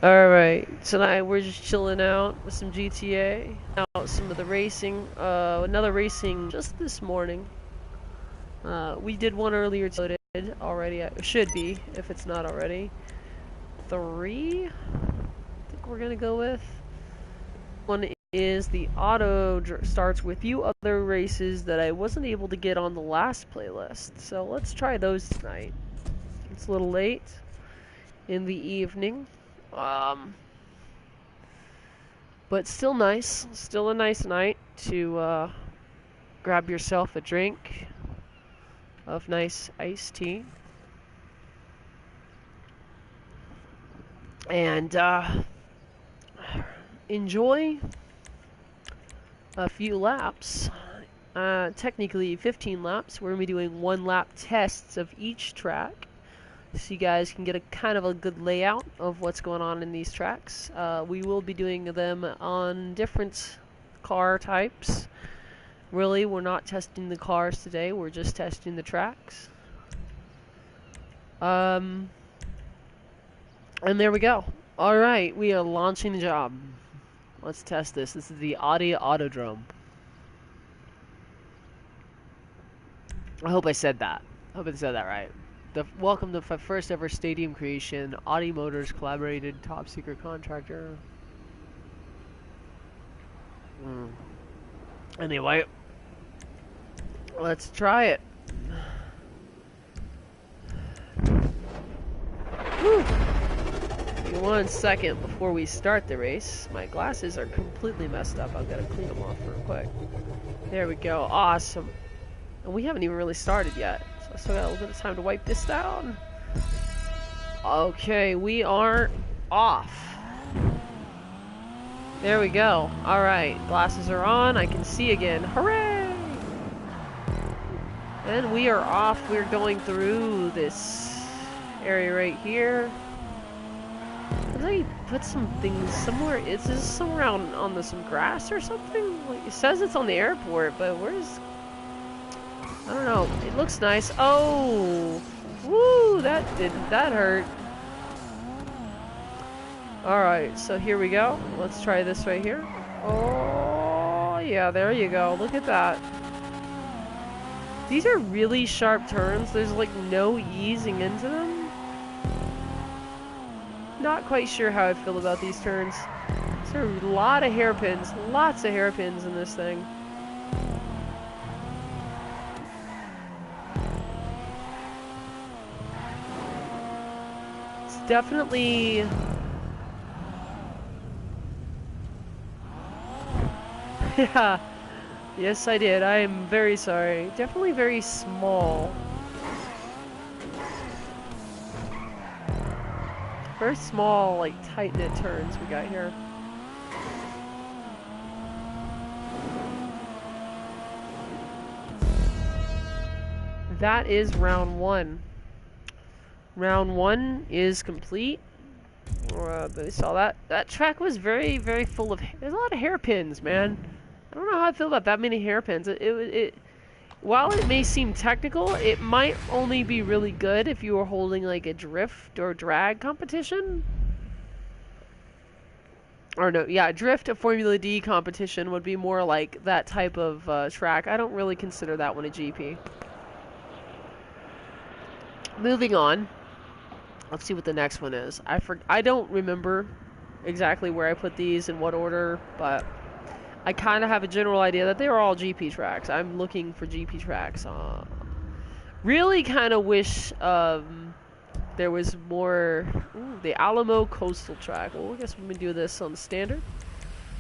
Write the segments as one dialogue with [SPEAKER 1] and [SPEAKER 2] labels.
[SPEAKER 1] Alright, tonight we're just chilling out with some GTA. Out some of the racing. Another racing just this morning. We did one earlier today already. It should be, if it's not already. 3? I think we're gonna go with. One is the auto starts with few other races that I wasn't able to get on the last playlist. So let's try those tonight. It's a little late in the evening. But still nice. Still a nice night to grab yourself a drink of nice iced tea. And enjoy a few laps. Technically 15 laps. We're going to be doing 1-lap tests of each track, so you guys can get a kind of a good layout of what's going on in these tracks. We will be doing them on different car types. Really, we're not testing the cars today, we're just testing the tracks. And there we go. Alright, we are launching the job. Let's test this. This is the Audi Autodrome. I hope I said that. I hope I said that right. Welcome to the first ever stadium creation. Audi Motors collaborated top secret contractor. Anyway, let's try it. Whew. Give me 1 second before we start the race. My glasses are completely messed up. I've got to clean them off real quick. There we go. Awesome. And we haven't even really started yet. So I still got a little bit of time to wipe this down. Okay, we are off. There we go. Alright, glasses are on. I can see again. Hooray! And we are off. We're going through this area right here. Did I put some things somewhere? Is this somewhere on some grass or something? Like, it says it's on the airport, but where's... I don't know. It looks nice. Oh! Woo! That hurt. Alright, so here we go. Let's try this right here. Oh, yeah, there you go. Look at that. These are really sharp turns. There's like no easing into them. Not quite sure how I feel about these turns. There are a lot of hairpins. Lots of hairpins in this thing. It's definitely... Yeah, yes I did. I am very sorry. Definitely very small. Very small, like, tight-knit turns we got here. That is round 1. Round 1 is complete. They saw that. That track was very, very full of... There's a lot of hairpins, man. I don't know how I feel about that many hairpins. While it may seem technical, it might only be really good if you were holding like a drift or drag competition. Or no, yeah, drift or Formula D competition would be more like that type of track. I don't really consider that one a GP. Moving on. Let's see what the next one is. I don't remember exactly where I put these in what order, but I kind of have a general idea that they are all GP tracks. I'm looking for GP tracks. Really kind of wish there was more... Ooh, the Alamo Coastal track. Well, I guess we're going to do this on the standard.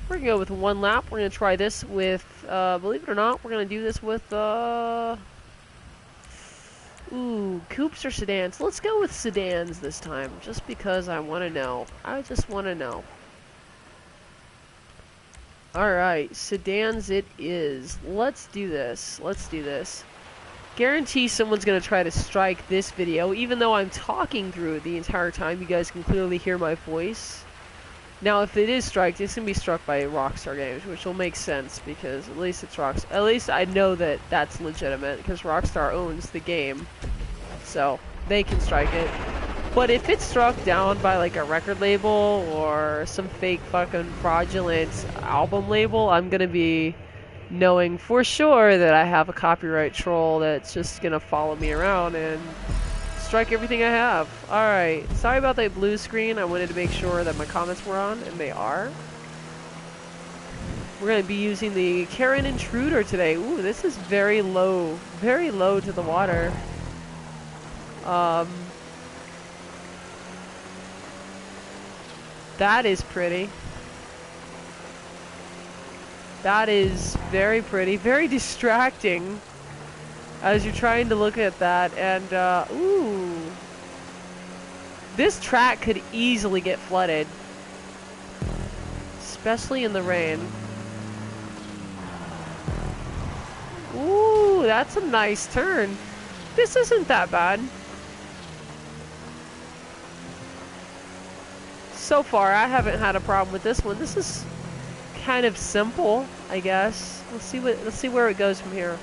[SPEAKER 1] We're going to go with 1 lap. We're going to try this with... believe it or not, we're going to do this with... Ooh, coupes or sedans? Let's go with sedans this time, just because I want to know. I just want to know. Alright, sedans it is. Let's do this. Let's do this. Guarantee someone's going to try to strike this video, even though I'm talking through it the entire time. You guys can clearly hear my voice. Now, if it is striked, it's going to be struck by Rockstar Games, which will make sense, because at least it's Rockstar. At least I know that that's legitimate, because Rockstar owns the game. So, they can strike it. But if it's struck down by like a record label or some fake fucking fraudulent album label, I'm gonna be knowing for sure that I have a copyright troll that's just gonna follow me around and strike everything I have. Alright, sorry about that blue screen. I wanted to make sure that my comments were on, and they are. We're gonna be using the Karen Intruder today. Ooh, this is very low to the water. That is pretty. That is very pretty, very distracting as you're trying to look at that. And ooh, this track could easily get flooded, especially in the rain. Ooh, that's a nice turn. This isn't that bad. So far, I haven't had a problem with this one. This is kind of simple, I guess. Let's see where it goes from here.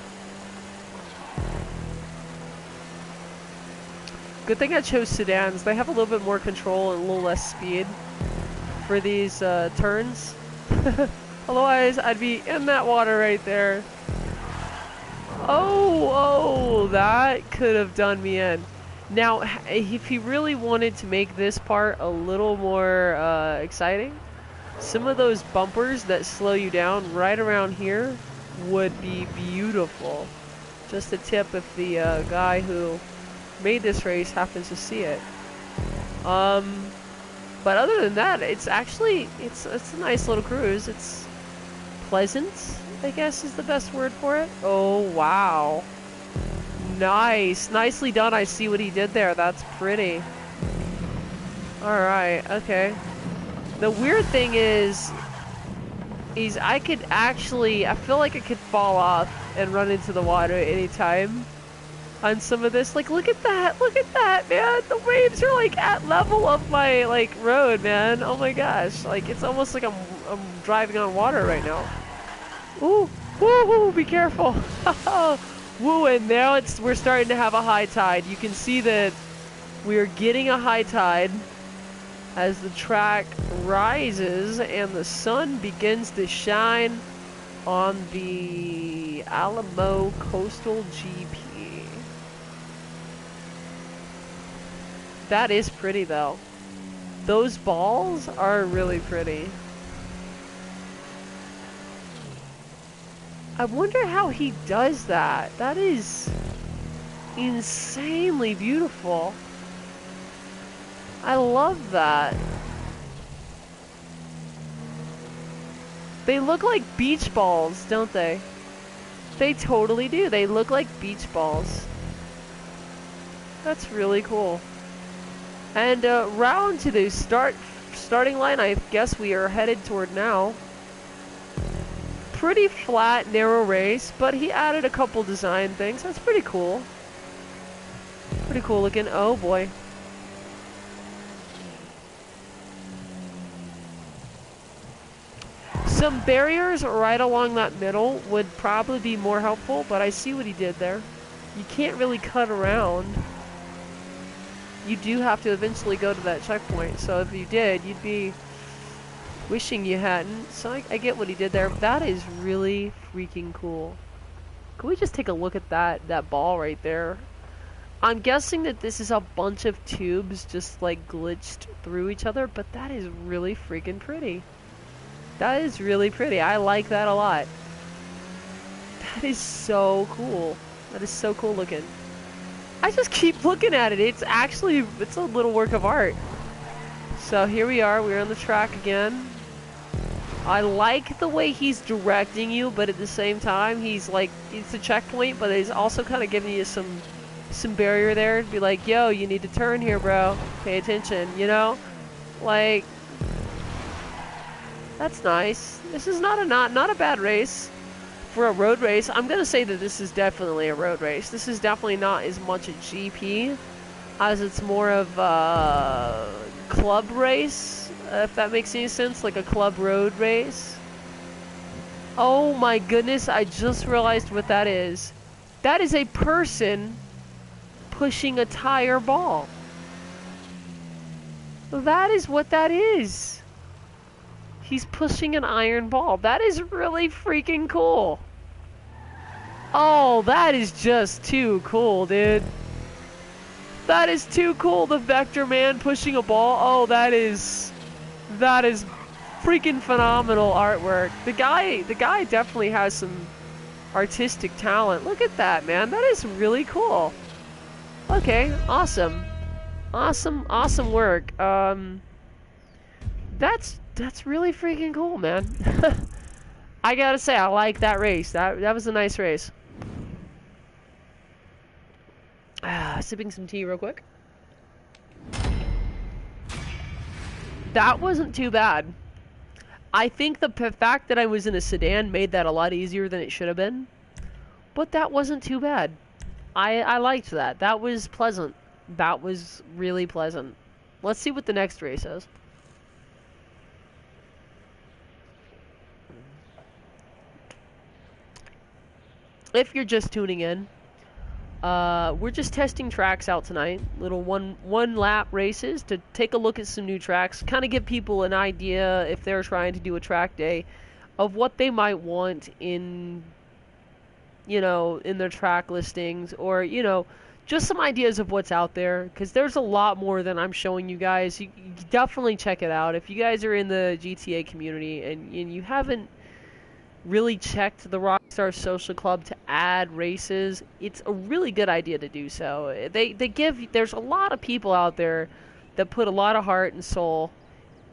[SPEAKER 1] Good thing I chose sedans. They have a little bit more control and a little less speed for these turns. Otherwise, I'd be in that water right there. Oh, that could have done me in. Now, if he really wanted to make this part a little more exciting, some of those bumpers that slow you down right around here would be beautiful. Just a tip if the guy who made this race happens to see it. But other than that, it's actually, it's a nice little cruise. It's pleasant, I guess is the best word for it. Oh, wow. Nice. Nicely done. I see what he did there. That's pretty. Alright, okay. The weird thing is I could actually, I feel like I could fall off and run into the water at any time on some of this. Like, look at that, man. The waves are like at level of my like road, man. Oh my gosh. Like, it's almost like I'm driving on water right now. Ooh, woo, be careful. Woo, and now we're starting to have a high tide. You can see that we are getting a high tide as the track rises and the sun begins to shine on the Alamo Coastal GP. That is pretty though. Those balls are really pretty. I wonder how he does that. That is insanely beautiful. I love that. They look like beach balls, don't they? They totally do. They look like beach balls. That's really cool. And round to the starting line, I guess we are headed toward now. Pretty flat, narrow race, but he added a couple design things. That's pretty cool. Pretty cool looking. Oh boy. Some barriers right along that middle would probably be more helpful, but I see what he did there. You can't really cut around. You do have to eventually go to that checkpoint, so if you did, you'd be wishing you hadn't. So I get what he did there. That is really freaking cool. Can we just take a look at that ball right there? I'm guessing that this is a bunch of tubes just like glitched through each other, but that is really freaking pretty. That is really pretty. I like that a lot. That is so cool. That is so cool looking. I just keep looking at it. It's a little work of art. So here we are. We're on the track again. I like the way he's directing you, but at the same time, he's like, it's a checkpoint, but he's also kind of giving you some barrier there to be like, yo, you need to turn here, bro. Pay attention, you know? Like, that's nice. This is not a bad race for a road race. I'm gonna say that this is definitely a road race. This is definitely not as much a GP as it's more of a club race, if that makes any sense, like a club road race. Oh my goodness, I just realized what that is. That is a person pushing a tire ball. That is what that is. He's pushing an iron ball. That is really freaking cool. Oh, that is just too cool, dude. That is too cool. The Vector Man pushing a ball. Oh, that is freaking phenomenal artwork. The guy definitely has some artistic talent. Look at that, man. That is really cool. Okay, awesome. Awesome work. That's really freaking cool, man. I gotta say, I like that race. That was a nice race. Sipping some tea real quick. That wasn't too bad. I think the fact that I was in a sedan made that a lot easier than it should have been. But that wasn't too bad. I liked that. That was pleasant. That was really pleasant. Let's see what the next race is. If you're just tuning in, we're just testing tracks out tonight. Little one lap races to take a look at some new tracks. Kind of give people an idea, if they're trying to do a track day, of what they might want in, in their track listings, or, just some ideas of what's out there, because there's a lot more than I'm showing you guys. You definitely check it out. If you guys are in the GTA community and you haven't really checked the Rockstar Social Club to add races, it's a really good idea to do so. There's a lot of people out there that put a lot of heart and soul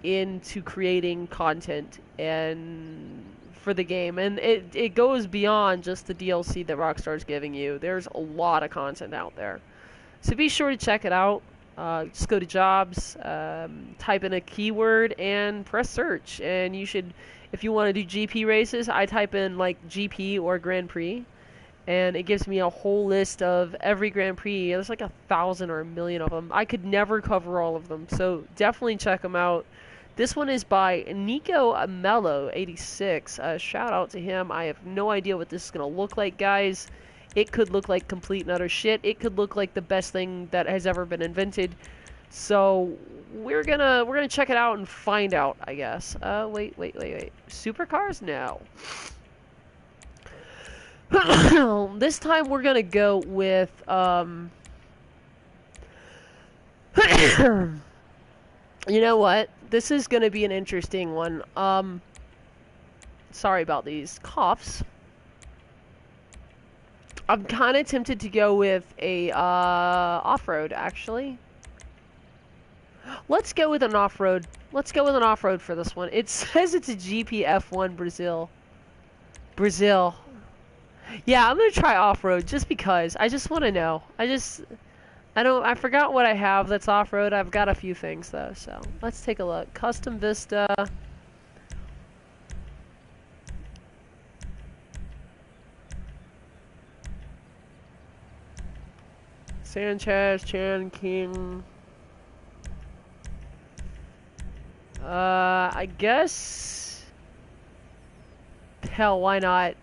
[SPEAKER 1] into creating content and for the game, and it goes beyond just the DLC that Rockstar's giving you. There's a lot of content out there, so be sure to check it out. Just go to jobs, type in a keyword and press search, and you should, if you want to do GP races, I type in like GP or Grand Prix, and it gives me a whole list of every Grand Prix. There's like 1,000 or 1,000,000 of them. I could never cover all of them, so definitely check them out. This one is by Nico Mello 86. Shout out to him. I have no idea what this is gonna look like, guys. It could look like complete and utter shit. It could look like the best thing that has ever been invented. So we're gonna check it out and find out, I guess. Wait. Supercars? No. This time we're gonna go with you know what? This is gonna be an interesting one. Sorry about these coughs. I'm kind of tempted to go with a off-road, actually. Let's go with an off-road. Let's go with an off-road for this one. It says it's a GP F1 Brazil. Yeah, I'm gonna try off-road just because. I just want to know. I forgot what I have that's off-road. I've got a few things though, so let's take a look. Custom Vista. Sanchez, Chan, King. I guess. Hell, why not?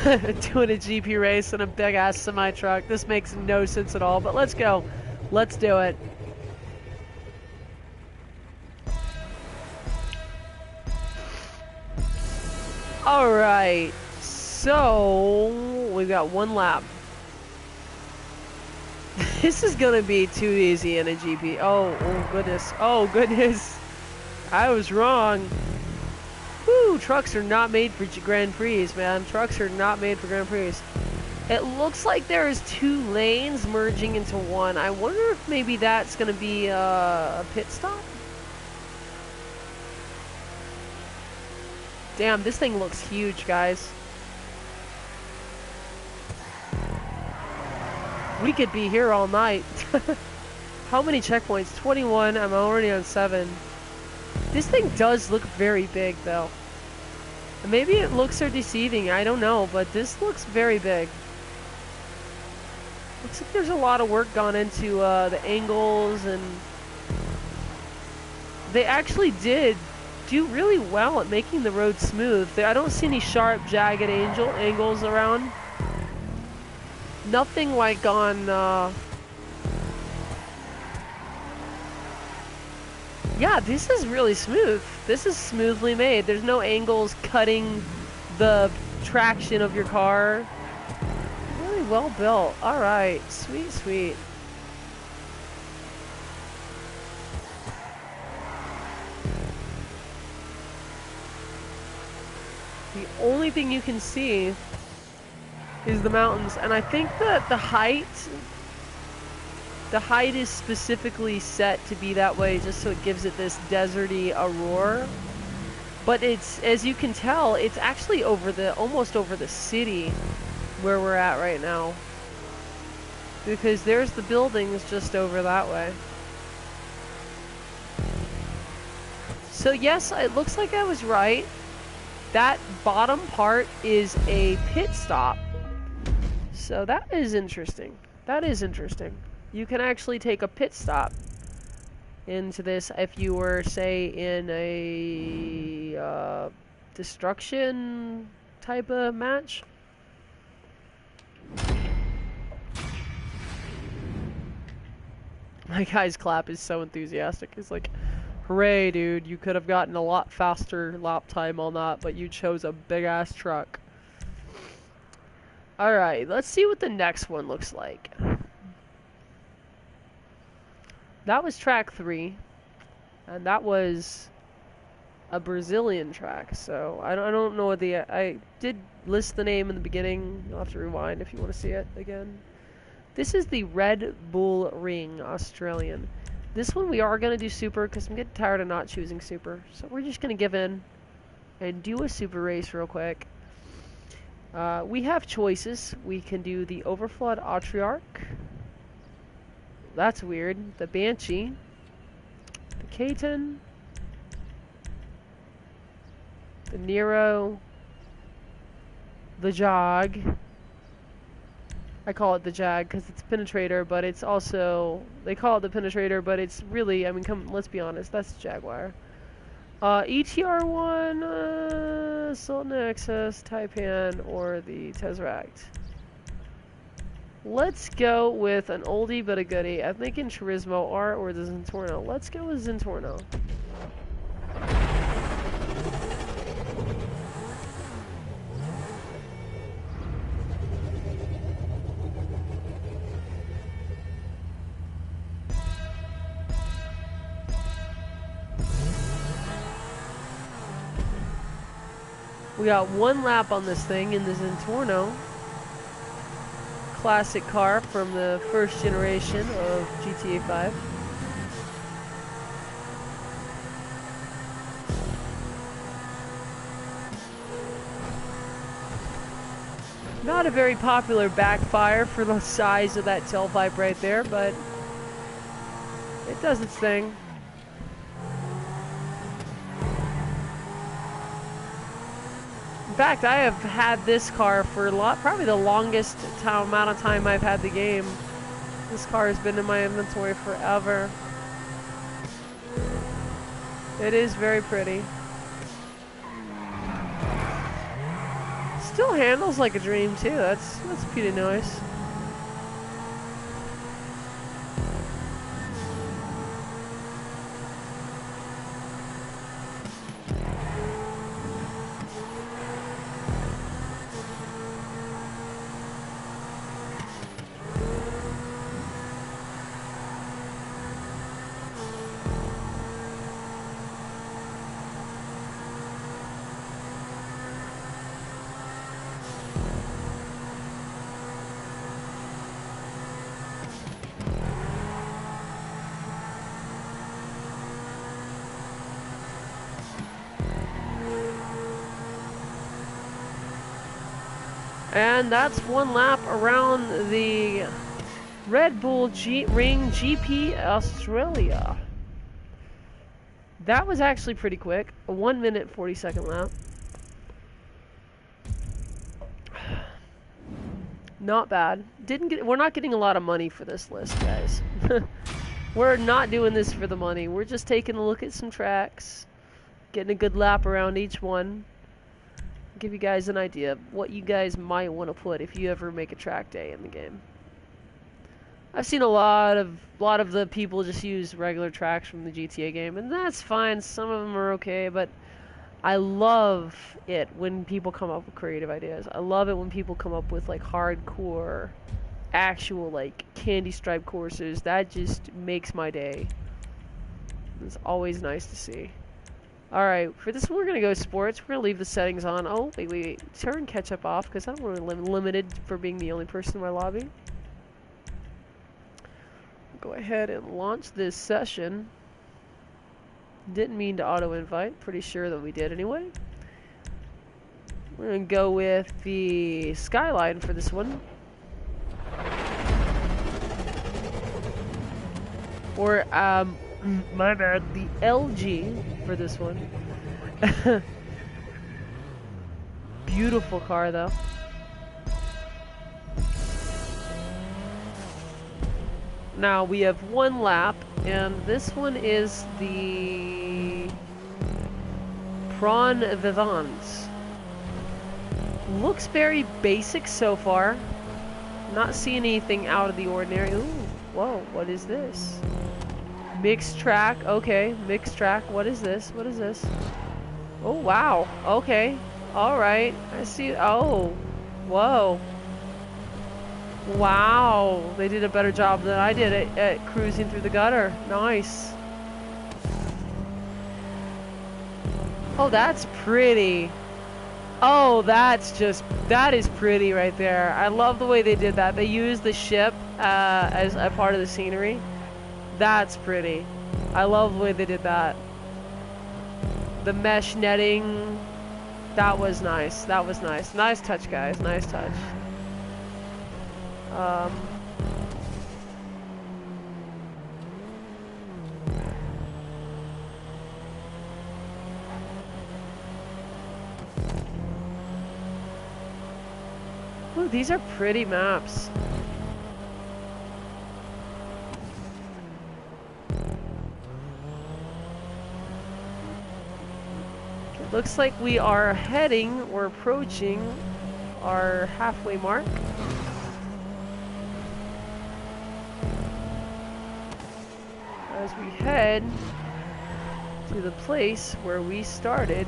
[SPEAKER 1] Doing a GP race in a big ass semi truck. This makes no sense at all, but let's go. Let's do it. Alright, so we've got one lap. This is gonna be too easy in a GP. Oh goodness. Oh goodness. I was wrong. Woo, trucks are not made for Grand Prix, man. Trucks are not made for Grand Prix. It looks like there's 2 lanes merging into one. I wonder if maybe that's gonna be a pit stop? Damn, this thing looks huge, guys. We could be here all night. How many checkpoints? 21. I'm already on 7. This thing does look very big, though. Maybe it looks are deceiving. I don't know, but this looks very big. Looks like there's a lot of work gone into the angles, and they actually did do really well at making the road smooth. I don't see any sharp, jagged angles around. Nothing like on, yeah, this is really smooth. This is smoothly made. There's no angles cutting the traction of your car. Really well built. Alright, sweet, sweet. The only thing you can see is the mountains, and I think that the height is specifically set to be that way just so it gives it this deserty roar. But it's, as you can tell, it's actually almost over the city where we're at right now. Because there's the buildings just over that way. So yes, it looks like I was right. That bottom part is a pit stop. So that is interesting. That is interesting. You can actually take a pit stop into this if you were, say, in a destruction type of match. My guy's clap is so enthusiastic. He's like, hooray, dude, you could have gotten a lot faster lap time on that, but you chose a big-ass truck. Alright, let's see what the next one looks like. That was track 3, and that was a Brazilian track, so I don't know what I did list the name in the beginning. You'll have to rewind if you want to see it again. This is the Red Bull Ring Australian. This one we are going to do super because I'm getting tired of not choosing super, so we're just going to give in and do a super race real quick. We have choices. We can do the Overflood Autriarch. That's weird. The Banshee. The Katen. The Nero. The Jag. I call it the Jag because it's Penetrator, but it's also... They call it the Penetrator, but it's really... I mean, let's be honest. That's Jaguar. ETR1, Assault Nexus, Taipan, or the Tesseract. Let's go with an oldie but a goodie. I'm thinking Turismo R or the Zentorno. Let's go with Zentorno. We got one lap on this thing in the Zentorno. Classic car from the first generation of GTA 5. Not a very popular backfire for the size of that tailpipe right there, but it does its thing. In fact, I have had this car for probably the longest amount of time I've had the game. This car has been in my inventory forever. It is very pretty. Still handles like a dream too. That's pretty nice. And that's one lap around the Red Bull Ring GP Australia. That was actually pretty quick. A 1 minute 40-second lap. Not bad. We're not getting a lot of money for this list, guys. We're not doing this for the money. We're just taking a look at some tracks, getting a good lap around each one. give you guys an idea of what you guys might want to put if you ever make a track day in the game. I've seen a lot of the people just use regular tracks from the GTA game, and that's fine. Some of them are okay, but I love it when people come up with creative ideas. I love it when people come up with like hardcore, actual like candy stripe courses. That just makes my day. It's always nice to see. Alright, for this one we're gonna go sports. We're gonna leave the settings on. Oh, wait. Turn ketchup off, because I don't want to be limited for being the only person in my lobby. Go ahead and launch this session. Didn't mean to auto-invite. Pretty sure that we did anyway. We're gonna go with the skyline for this one. Or, my bad, the LG for this one. Beautiful car, though. Now, we have one lap, and this one is the Prawn Vivant. Looks very basic so far. Not seeing anything out of the ordinary. Ooh, whoa, what is this? Mixed track, okay, mixed track. What is this? What is this? Oh, wow, okay, alright. I see, oh, whoa. Wow, they did a better job than I did at cruising through the gutter. Nice. Oh, that's pretty. Oh, that is pretty right there. I love the way they did that. They used the ship as a part of the scenery. That's pretty. I love the way they did that. The mesh netting, that was nice. That was nice. Nice touch, guys. Nice touch. Ooh, these are pretty maps. Looks like we are heading or approaching our halfway mark. As we head to the place where we started.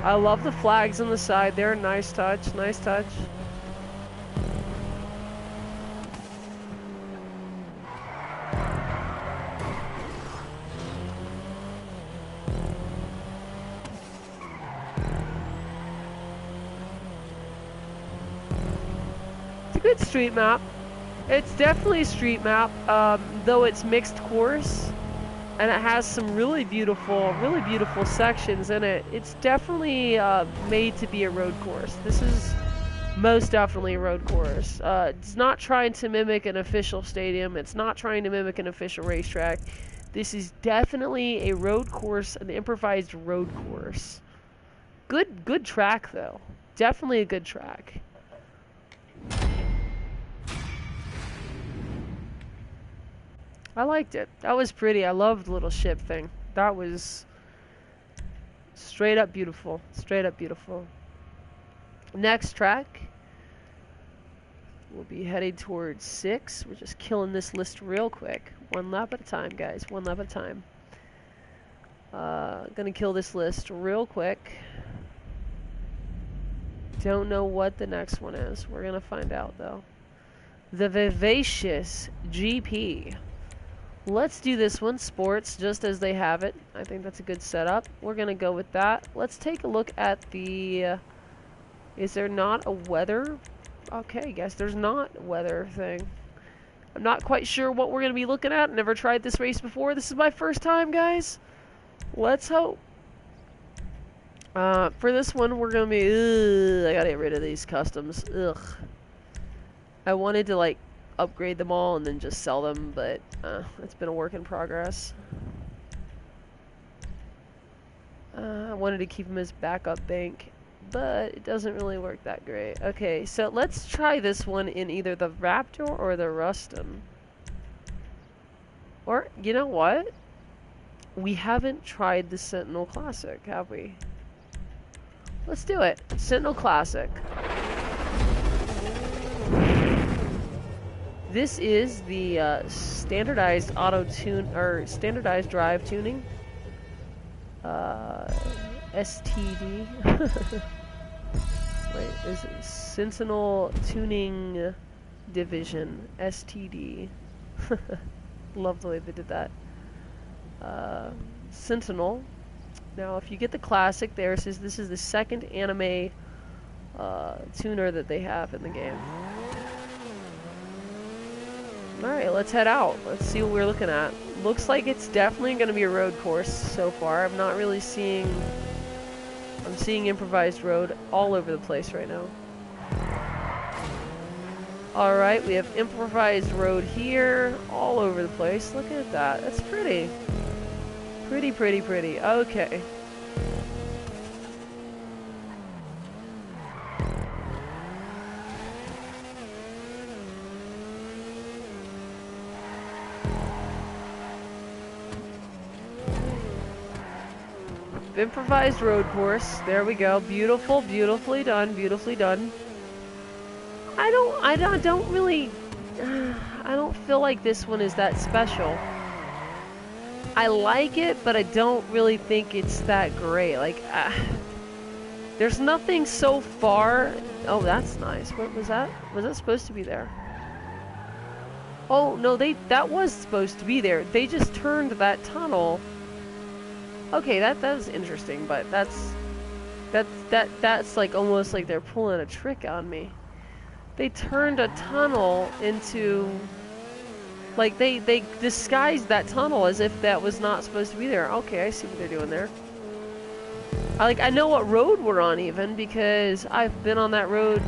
[SPEAKER 1] I love the flags on the side. They're a nice touch, nice touch. Good street map. It's definitely a street map, though it's mixed course, and it has some really beautiful sections in it. It's definitely made to be a road course. This is most definitely a road course. It's not trying to mimic an official stadium. It's not trying to mimic an official racetrack. This is definitely a road course, an improvised road course. Good track though. Definitely a good track. I liked it. That was pretty. I loved the little ship thing. That was straight up beautiful. Straight up beautiful. Next track, we'll be heading towards 6. We're just killing this list real quick. One lap at a time, guys. One lap at a time. Gonna kill this list real quick. Don't know what the next one is. We're gonna find out, though. The Vivacious GP. Let's do this one, sports, just as they have it. I think that's a good setup. We're gonna go with that. Let's take a look at the, is there not a weather? Okay, guess there's not a weather thing. I'm not quite sure what we're gonna be looking at. Never tried this race before. This is my first time, guys. Let's hope. For this one, we're gonna be, I gotta get rid of these customs. Ugh. I wanted to, like, upgrade them all and then just sell them, but it's been a work in progress. I wanted to keep them as backup bank, but it doesn't really work that great. Okay, so let's try this one in either the Raptor or the Ruston. Or, you know what? We haven't tried the Sentinel Classic, have we? Let's do it. Sentinel Classic. This is the standardized auto tune or standardized drive tuning. STD. Wait, is it Sentinel Tuning Division? STD. Love the way they did that. Sentinel. Now, if you get the classic, there it says this is the second anime tuner that they have in the game. Alright, let's head out. Let's see what we're looking at. Looks like it's definitely going to be a road course so far. I'm not really seeing... I'm seeing improvised road all over the place right now. Alright, we have improvised road here, all over the place. Look at that. That's pretty. Pretty, pretty, pretty. Okay. Improvised road course. There we go. Beautiful, beautifully done, beautifully done. I don't really, I don't feel like this one is that special. I like it, but I don't really think it's that great. Like, there's nothing so far. Oh, that's nice. What was that? Was that supposed to be there? Oh no, that was supposed to be there. They just turned that tunnel. Okay, that's interesting, but that's like almost like they're pulling a trick on me. They turned a tunnel into, like they disguised that tunnel as if that was not supposed to be there. Okay, I see what they're doing there. I know what road we're on even, because I've been on that road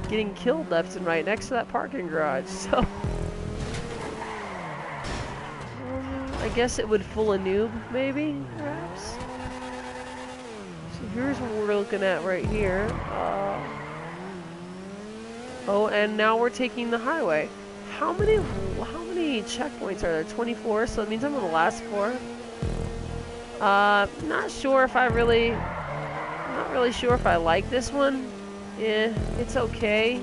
[SPEAKER 1] getting killed left and right next to that parking garage, so. I guess it would fool a noob, maybe, perhaps. So here's what we're looking at right here. Oh, and now we're taking the highway. How many checkpoints are there? 24, so that means I'm on the last 4. Not sure if not really sure if I like this one. Yeah, it's okay.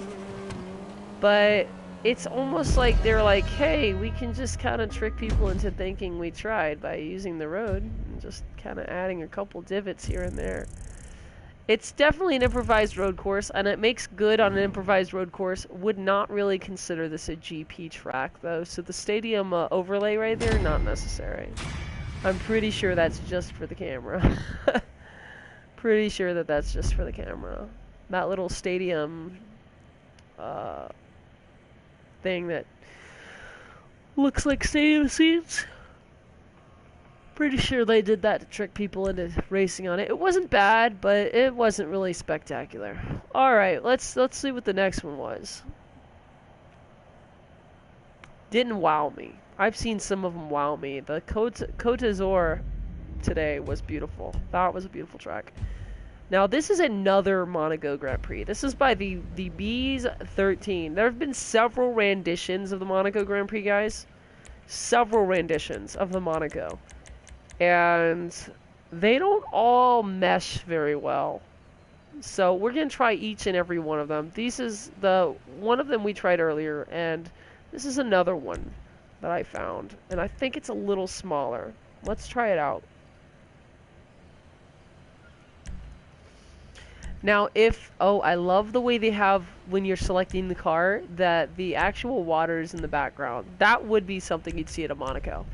[SPEAKER 1] But it's almost like they're like, hey, we can just kind of trick people into thinking we tried by using the road and just kind of adding a couple divots here and there. It's definitely an improvised road course, and it makes good on an improvised road course. Would not really consider this a GP track, though, so the stadium overlay right there, not necessary. I'm pretty sure that's just for the camera. Pretty sure that that's just for the camera. That little stadium thing that looks like stadium seats. Pretty sure they did that to trick people into racing on it. It wasn't bad, but it wasn't really spectacular. Alright, let's see what the next one was. Didn't wow me. I've seen some of them wow me. The Côte d'Azur today was beautiful. That was a beautiful track. Now, this is another Monaco Grand Prix. This is by the Bees 13. There have been several renditions of the Monaco Grand Prix, guys. Several renditions of the Monaco. And they don't all mesh very well. So we're going to try each and every one of them. This is one of them we tried earlier, and this is another one that I found. And I think it's a little smaller. Let's try it out. Now, I love the way they have, when you're selecting the car, that the actual water is in the background. That would be something you'd see at a Monaco.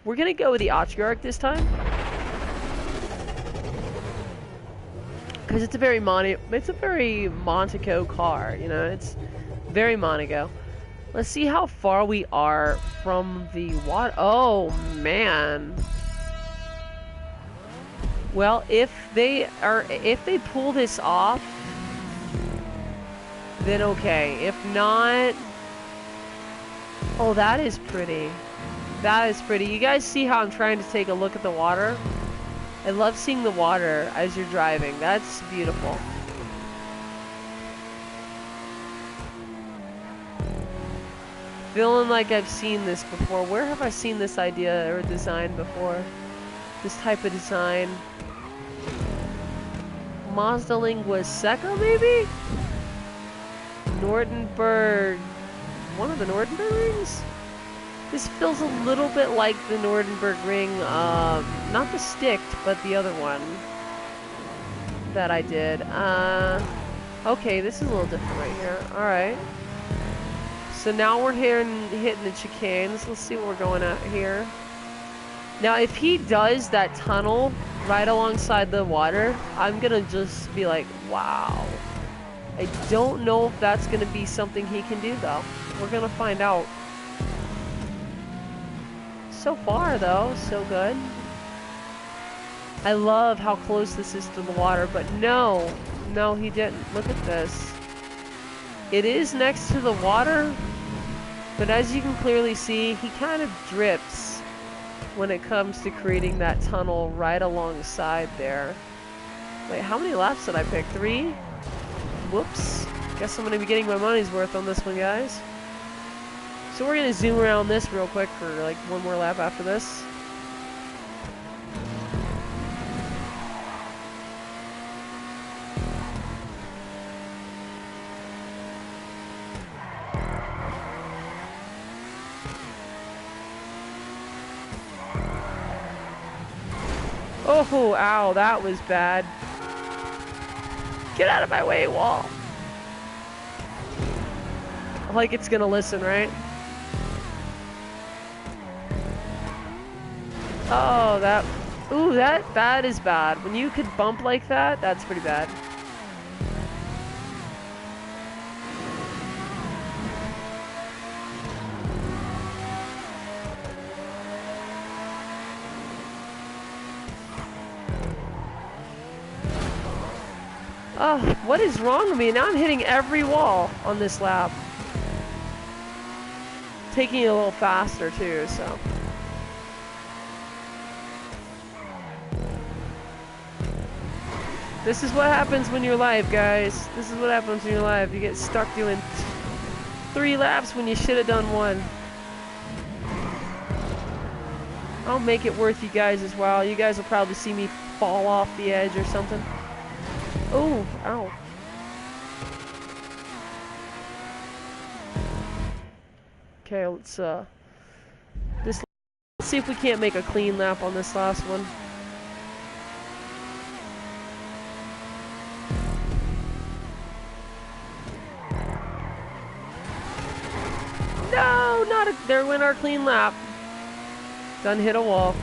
[SPEAKER 1] We're going to go with the Autriarch this time. Because it's a very Monaco car, you know, it's very Monaco. Let's see how far we are from the water. Oh, man. Well, if they pull this off, then okay. If not, oh, that is pretty. That is pretty. You guys see how I'm trying to take a look at the water? I love seeing the water as you're driving. That's beautiful. Feeling like I've seen this before. Where have I seen this idea or design before? This type of design. Mazda Lingua Seca, maybe? Nordenberg. One of the Nordenberg rings? This feels a little bit like the Nordenberg ring, not the sticked, but the other one that I did. Okay, this is a little different right here. Alright. So now we're hitting the chicanes. Let's see what we're going at here. Now, if he does that tunnel right alongside the water, I'm gonna just be like, wow. I don't know if that's gonna be something he can do, though. We're gonna find out. So far, though, so good. I love how close this is to the water, but no, he didn't. Look at this. It is next to the water, but as you can clearly see, he kind of drips when it comes to creating that tunnel right alongside there. Wait, how many laps did I pick? 3? Whoops. Guess I'm going to be getting my money's worth on this one, guys. So we're going to zoom around this real quick for like one more lap after this. Oh, ow, that was bad. Get out of my way, wall. Like it's gonna listen, right? Oh, that is bad. When you could bump like that, that's pretty bad. Oh, what is wrong with me? Now I'm hitting every wall on this lap. Taking it a little faster too, so. This is what happens when you're live, guys. This is what happens when you're live. You get stuck doing 3 laps when you should have done 1. I'll make it worth you guys as well. You guys will probably see me fall off the edge or something. Oh, ow. Okay, let's see if we can't make a clean lap on this last one. No, there went our clean lap. Done hit a wall.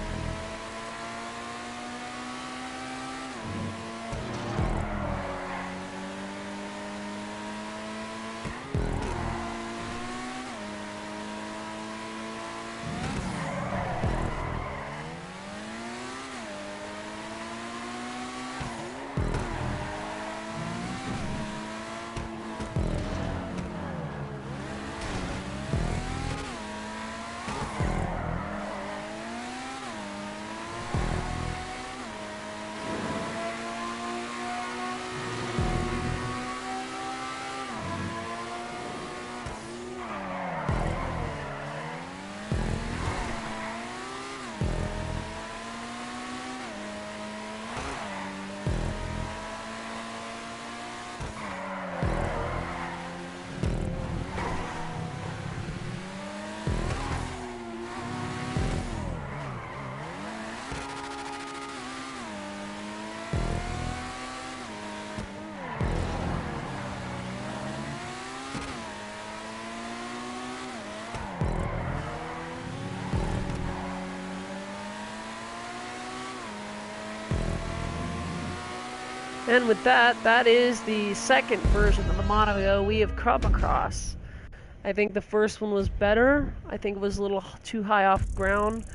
[SPEAKER 1] And with that, that is the second version of the Monaco we have come across. I think the first one was better. I think it was a little too high off the ground.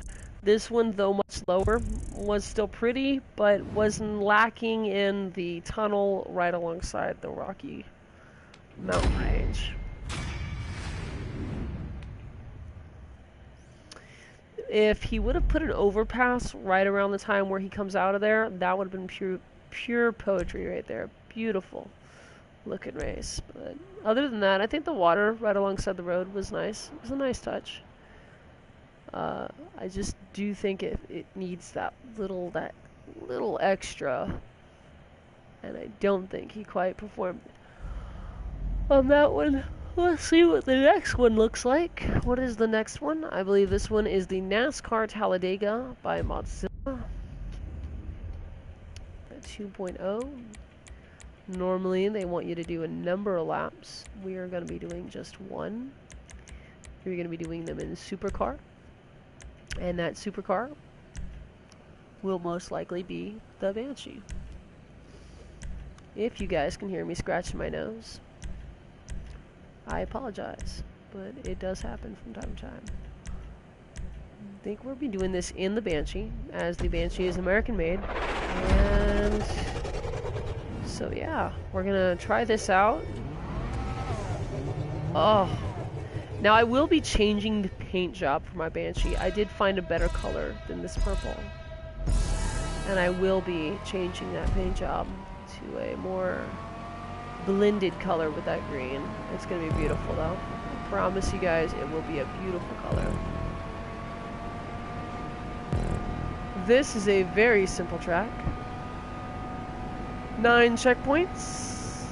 [SPEAKER 1] This one, though much lower, was still pretty, but wasn't lacking in the tunnel right alongside the rocky mountain range. If he would have put an overpass right around the time where he comes out of there, that would have been pure poetry right there. Beautiful looking race. But other than that, I think the water right alongside the road was nice. It was a nice touch. I just do think it needs that little extra and I don't think he quite performed on that one. Let's see what the next one looks like. What is the next one? I believe this one is the NASCAR Talladega by Mozilla 2.0. Normally, they want you to do a number of laps. We are going to be doing just one. You're going to be doing them in supercar. And that supercar will most likely be the Banshee. If you guys can hear me scratching my nose, I apologize, but it does happen from time to time. I think we'll be doing this in the Banshee, as the Banshee is American made. And so yeah, we're gonna try this out. Oh, now I will be changing the paint job for my Banshee. I did find a better color than this purple, and I will be changing that paint job to a more blended color with that green. It's gonna be beautiful though. I promise you guys it will be a beautiful color. This is a very simple track. 9 checkpoints.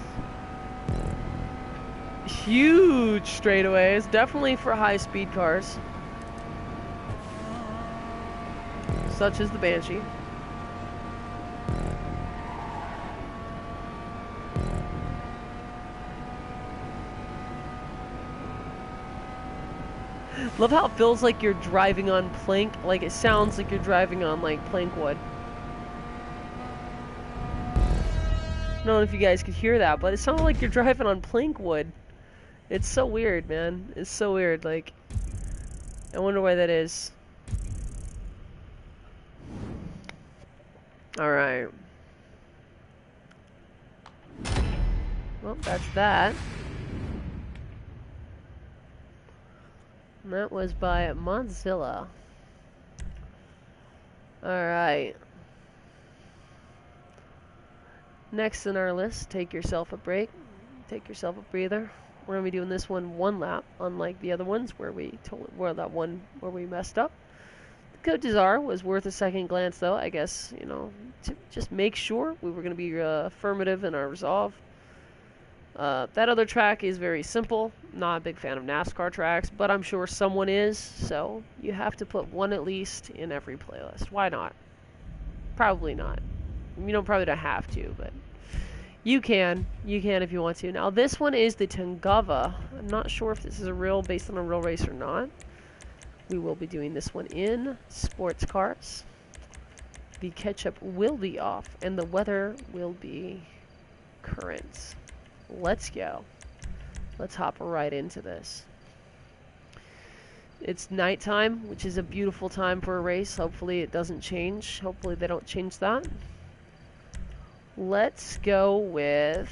[SPEAKER 1] Huge straightaways, definitely for high-speed cars, such as the Banshee. Love how it feels like you're driving on plank, like it sounds like you're driving on like plank wood. I don't know if you guys could hear that, but it sounded like you're driving on plank wood. It's so weird, man. It's so weird, like, I wonder why that is. Alright. Well, that's that. And that was by Mozilla. Alright. Next on our list, take yourself a break. Take yourself a breather. We're going to be doing this one lap, unlike the other ones where we messed up. The Côte d'Azur was worth a second glance, though, I guess, you know, to just make sure we were going to be affirmative in our resolve. That other track is very simple. Not a big fan of NASCAR tracks, but I'm sure someone is, so you have to put one at least in every playlist. Why not? Probably not. You probably don't have to, but you can. You can if you want to. Now, this one is the Tungava. I'm not sure if this is based on a real race or not. We will be doing this one in sports cars. The ketchup will be off, and the weather will be current. Let's go. Let's hop right into this. It's nighttime, which is a beautiful time for a race. Hopefully it doesn't change. Hopefully they don't change that. Let's go with...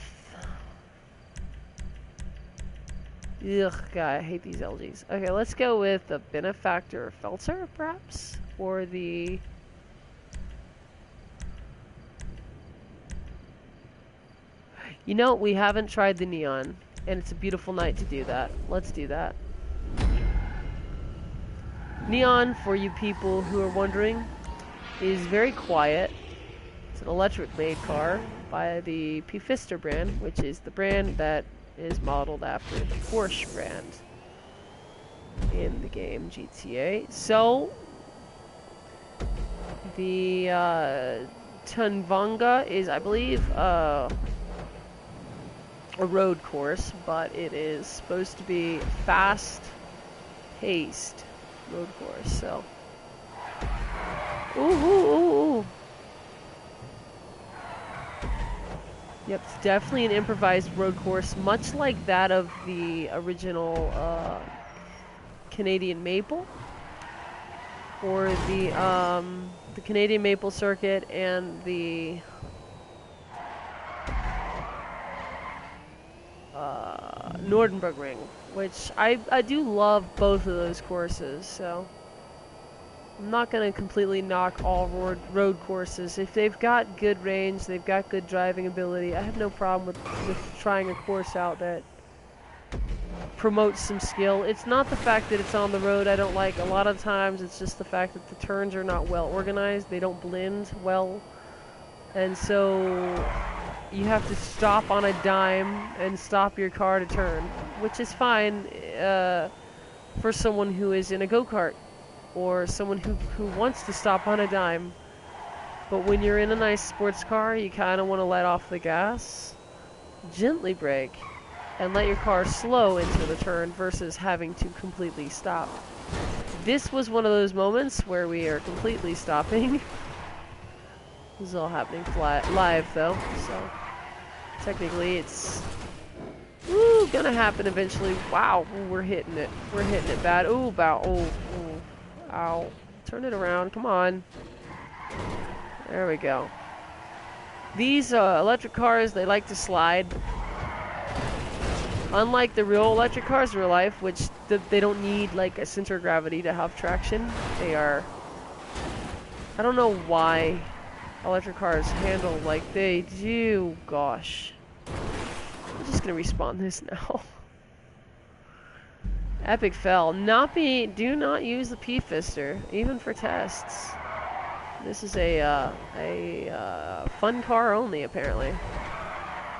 [SPEAKER 1] Ugh, God, I hate these LGs. Okay, let's go with the Benefactor Felter, perhaps? Or the... You know, we haven't tried the Neon, and it's a beautiful night to do that. Let's do that. Neon, for you people who are wondering, is very quiet. It's an electric-made car by the Pfister brand, which is the brand that is modeled after the Porsche brand in the game GTA. So, the Tunvanga is, I believe, a road course, but it is supposed to be fast-paced road course, so. Ooh, ooh, ooh, ooh. Yep, it's definitely an improvised road course, much like that of the original Canadian Maple, or the Canadian Maple circuit and the Nordenberg Ring, which I do love both of those courses, so I'm not going to completely knock all road courses. If they've got good range, they've got good driving ability, I have no problem with trying a course out that promotes some skill. It's not the fact that it's on the road I don't like. A lot of times it's just the fact that the turns are not well organized. They don't blend well. And so you have to stop on a dime and stop your car to turn, which is fine for someone who is in a go-kart or someone who wants to stop on a dime. But when you're in a nice sports car, you kind of want to let off the gas, gently brake, and let your car slow into the turn versus having to completely stop. This was one of those moments where we are completely stopping. This is all happening live though, so technically it's gonna happen eventually. Wow, ooh, we're hitting it. We're hitting it bad. Ooh, bow. Ooh, ow. Turn it around. Come on. There we go. These electric cars, they like to slide. Unlike the real electric cars in real life, which they don't need like a center of gravity to have traction. They are... I don't know why electric cars handle like they do. Gosh. I'm just gonna respawn this now. Epic fail. Do not use the P-Fister, even for tests. This is a fun car only, apparently.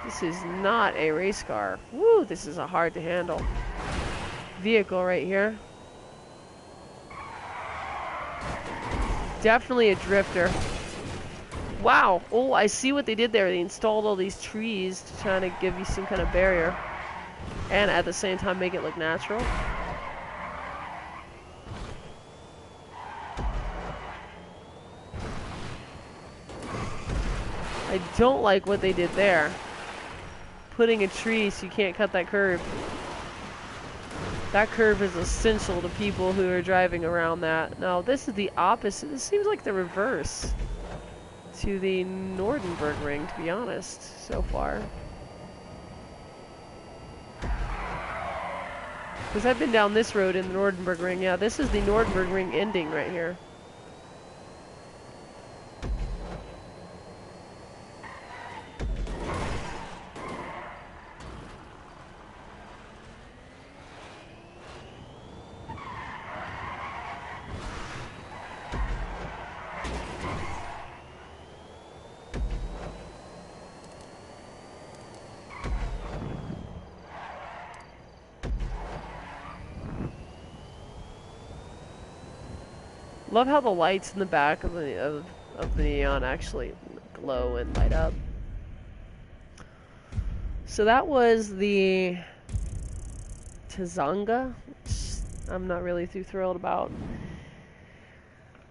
[SPEAKER 1] This is not a race car. Woo, this is a hard to handle vehicle right here. Definitely a drifter. Wow. Oh, I see what they did there. They installed all these trees to try to give you some kind of barrier. And at the same time make it look natural. I don't like what they did there. Putting a tree so you can't cut that curve. That curve is essential to people who are driving around that. No, this is the opposite. This seems like the reverse to the Nordenberg ring, to be honest, so far. Because I've been down this road in the Nordenberg ring. Yeah, this is the Nordenberg ring ending right here. Love how the lights in the back of the neon actually glow and light up. So that was the Tazanga, which I'm not really too thrilled about.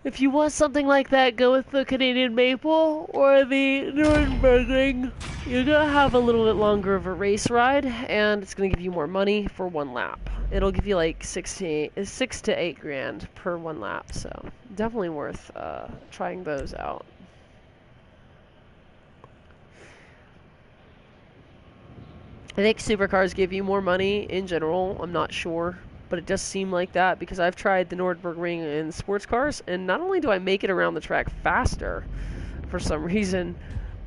[SPEAKER 1] If you want something like that, go with the Canadian Maple or the Nürburgring. You're gonna have a little bit longer of a race ride, and it's gonna give you more money for one lap. It'll give you like 6 to 8 grand per one lap, so definitely worth trying those out. I think supercars give you more money in general. I'm not sure, but it does seem like that because I've tried the Nürburgring in sports cars, and not only do I make it around the track faster for some reason,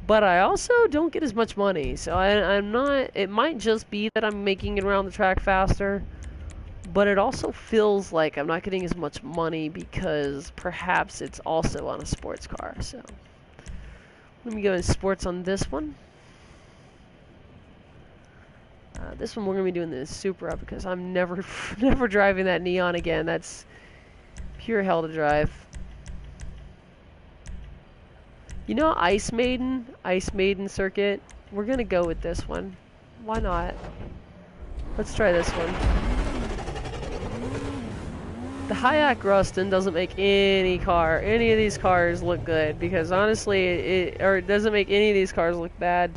[SPEAKER 1] but I also don't get as much money. So I'm not. It might just be that I'm making it around the track faster, but it also feels like I'm not getting as much money because perhaps it's also on a sports car. So let me go in sports on this one. This one we're going to be doing the Supra because I'm never driving that Neon again. That's pure hell to drive. You know Ice Maiden circuit? We're going to go with this one. Why not? Let's try this one. The Hayek Ruston doesn't make any of these cars look good because honestly, it doesn't make any of these cars look bad.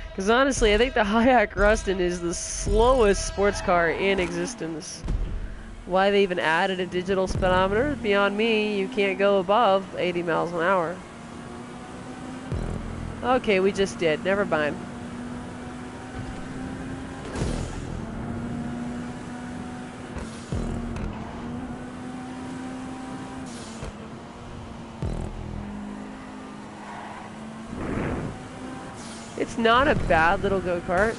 [SPEAKER 1] Because honestly, I think the Hayek Ruston is the slowest sports car in existence. Why they even added a digital speedometer? Beyond me, you can't go above 80 miles an hour. Okay, we just did. Never mind. It's not a bad little go-kart.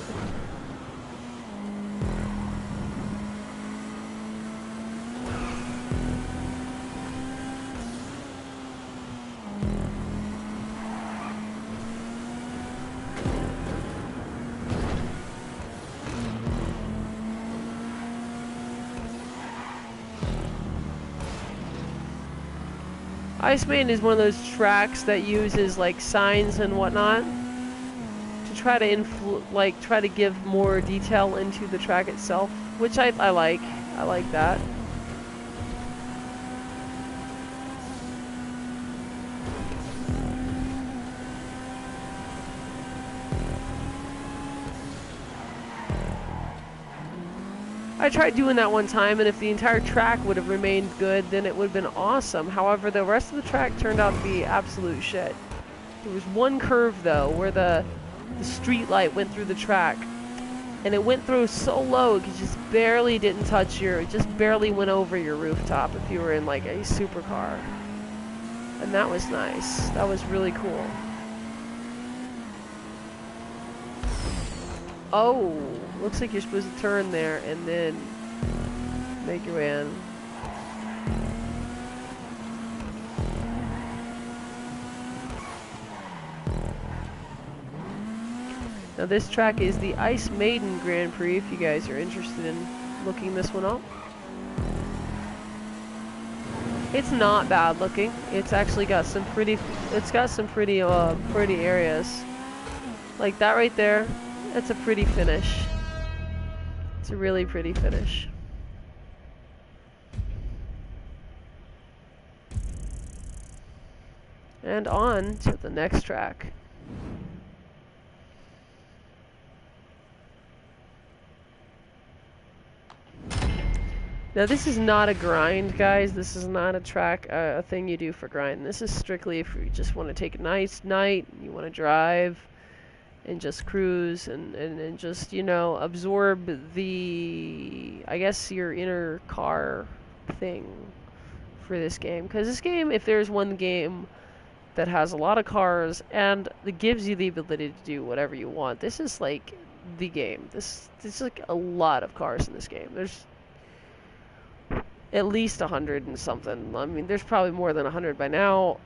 [SPEAKER 1] Ice Maiden is one of those tracks that uses like signs and whatnot to try to try to give more detail into the track itself, which I like. I like that. I tried doing that one time, and if the entire track would have remained good, then it would have been awesome. However, the rest of the track turned out to be absolute shit. There was one curve, though, where the street light went through the track. And it went through so low, it just barely didn't touch it just barely went over your rooftop if you were in, like, a supercar. And that was nice. That was really cool. Oh, looks like you're supposed to turn there and then make your way in. Now this track is the Ice Maiden Grand Prix if you guys are interested in looking this one up. It's not bad looking. It's actually got some pretty pretty areas. Like that right there. That's a pretty finish. It's a really pretty finish. And on to the next track. Now this is not a grind, guys. This is not a track, a thing you do for grind. This is strictly if you just want to take a nice night, you want to drive and just cruise and just, you know, absorb the, I guess, your inner car thing for this game. Because this game, if there's one game that has a lot of cars and that gives you the ability to do whatever you want, this is like the game. There's like a lot of cars in this game. There's at least 100 and something. I mean, there's probably more than 100 by now,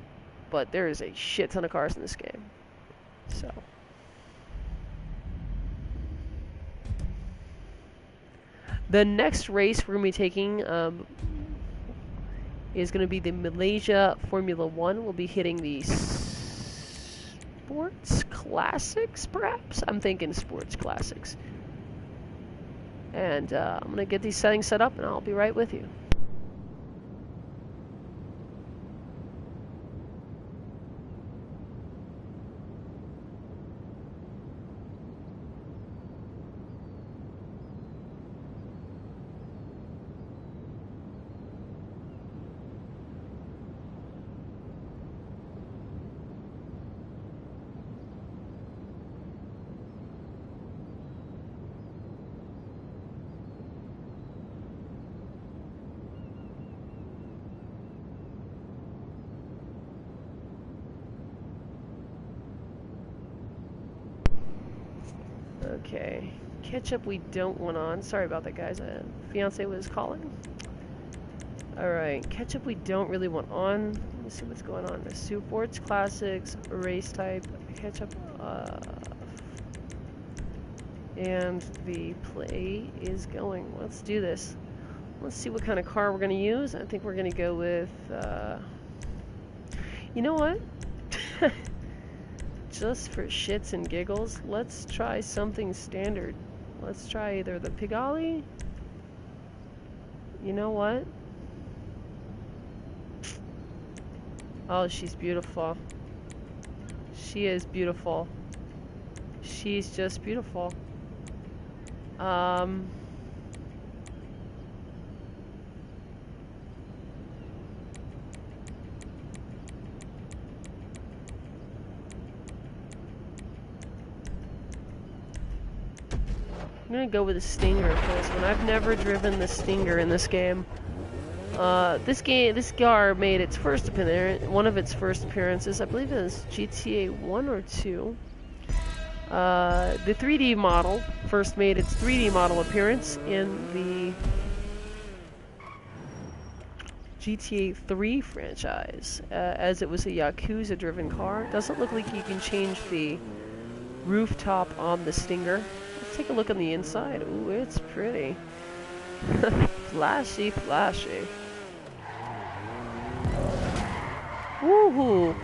[SPEAKER 1] but there is a shit ton of cars in this game. So the next race we're going to be taking is going to be the Malaysia Formula 1. We'll be hitting the Sports Classics, perhaps? I'm thinking Sports Classics. And I'm going to get these settings set up, and I'll be right with you. Okay, ketchup we don't want on. Sorry about that, guys. Fiance was calling. Alright, ketchup we don't really want on. Let's see what's going on. The Sports Classics, race type, ketchup, and the play is going. Let's do this. Let's see what kind of car we're going to use. I think we're going to go with, you know what? Just for shits and giggles, let's try something standard. Let's try either the Pigali. You know what? Oh, she's beautiful. She is beautiful. She's just beautiful. I'm gonna go with the Stinger for this one. I've never driven the Stinger in this game. This car made its first appearance, one of its first appearances. I believe it was GTA 1 or 2. The 3D model first made its 3D model appearance in the GTA 3 franchise, as it was a Yakuza-driven car. It doesn't look like you can change the rooftop on the Stinger. Let's take a look on the inside. Ooh, it's pretty. Flashy, flashy. Woohoo!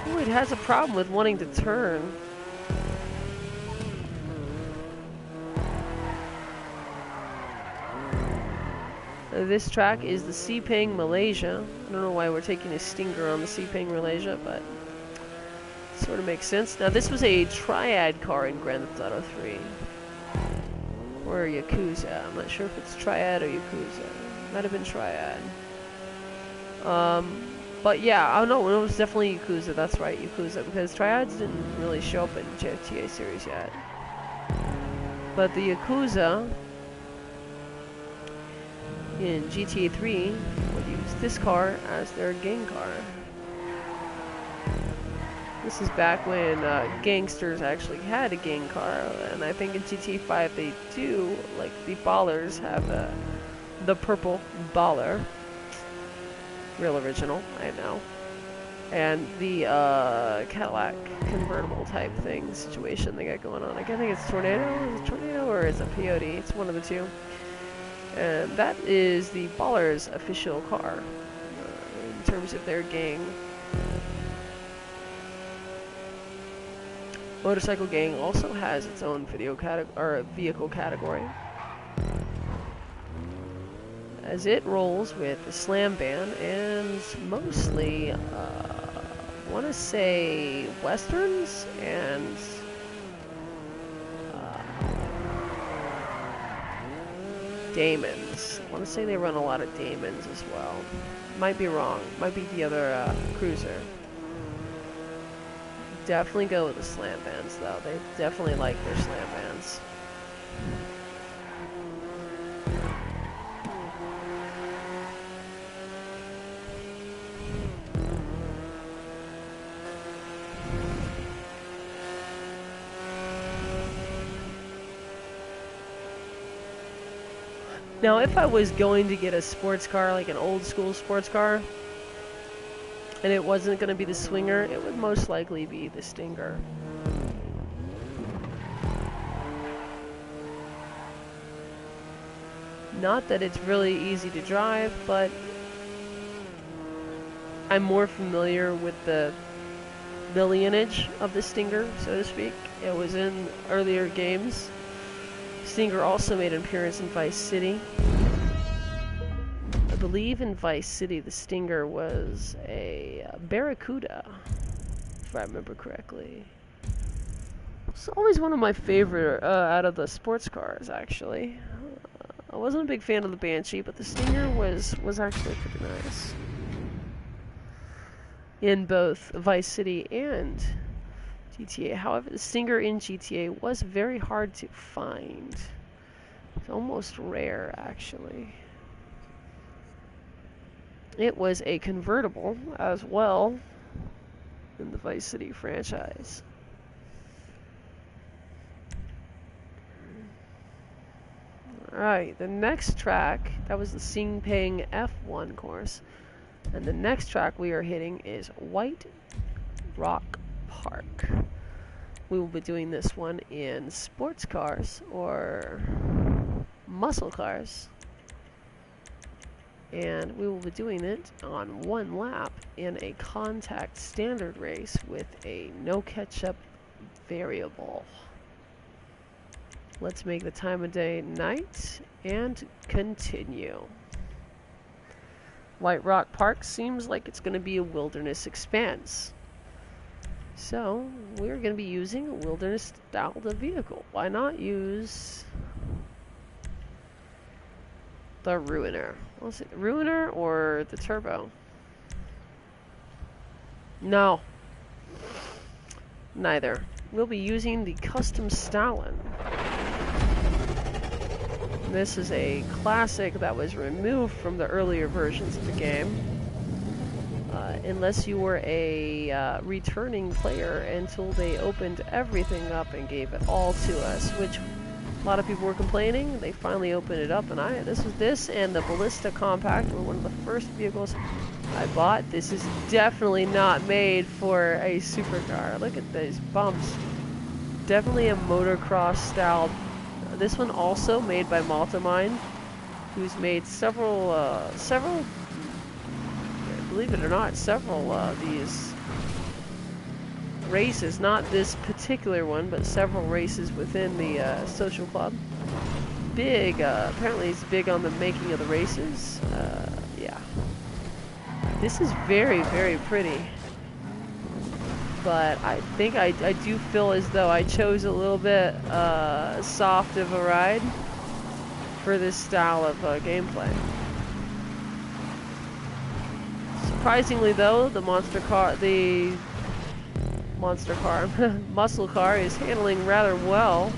[SPEAKER 1] Ooh, it has a problem with wanting to turn. This track is the Sepang Malaysia. I don't know why we're taking a stinger on the Sepang Malaysia, but it sort of makes sense. Now, this was a triad car in Grand Theft Auto 3. Or Yakuza. I'm not sure if it's triad or Yakuza. Might have been triad. But yeah, oh no, it was definitely Yakuza. That's right, Yakuza, because triads didn't really show up in GTA series yet. But the Yakuza in GTA 3 would use this car as their gang car. This is back when gangsters actually had a gang car, and I think in GTA 5 they do. Like the Ballers have the purple Baller, real original, I know, and the Cadillac convertible type thing situation they got going on. I think it's Tornado. Is it Tornado or is it Peyote? It's one of the two. And that is the Ballers' official car in terms of their gang. Motorcycle Gang also has its own vehicle category, as it rolls with the slam band and mostly, I want to say westerns and Damons. I want to say they run a lot of Damons as well. Might be wrong. Might be the other cruiser. Definitely go with the slam bands though. They definitely like their slam bands. Now, if I was going to get a sports car, like an old school sports car, and it wasn't going to be the Swinger, it would most likely be the Stinger. Not that it's really easy to drive, but I'm more familiar with the lineage of the Stinger, so to speak. It was in earlier games. Stinger also made an appearance in Vice City. I believe in Vice City the Stinger was a Barracuda, if I remember correctly. It's always one of my favorite out of the sports cars, actually. I wasn't a big fan of the Banshee, but the Stinger was actually pretty nice. In both Vice City and GTA. However, the Stinger in GTA was very hard to find. It's almost rare, actually. It was a convertible as well in the Vice City franchise. Alright, the next track, that was the Sepang F1 course. And the next track we are hitting is White Rock Park. We will be doing this one in sports cars or muscle cars. And we will be doing it on one lap in a contact standard race with a no catch-up variable. Let's make the time of day night and continue. White Rock Park seems like it's going to be a wilderness expanse. So, we're going to be using a wilderness-styled vehicle. Why not use the Ruiner? Was it the Ruiner or the Turbo? No. Neither. We'll be using the Custom Stalin. This is a classic that was removed from the earlier versions of the game. Unless you were a returning player until they opened everything up and gave it all to us, which a lot of people were complaining. They finally opened it up, and this and the Ballista Compact were one of the first vehicles I bought. This is definitely not made for a supercar. Look at these bumps. Definitely a motocross style. This one also made by Maltamine, who's made several believe it or not, several these races, not this particular one, but several races within the social club. Big, apparently it's big on the making of the races. Yeah. This is very, very pretty. But I think I do feel as though I chose a little bit soft of a ride for this style of gameplay. Surprisingly though, the muscle car is handling rather well,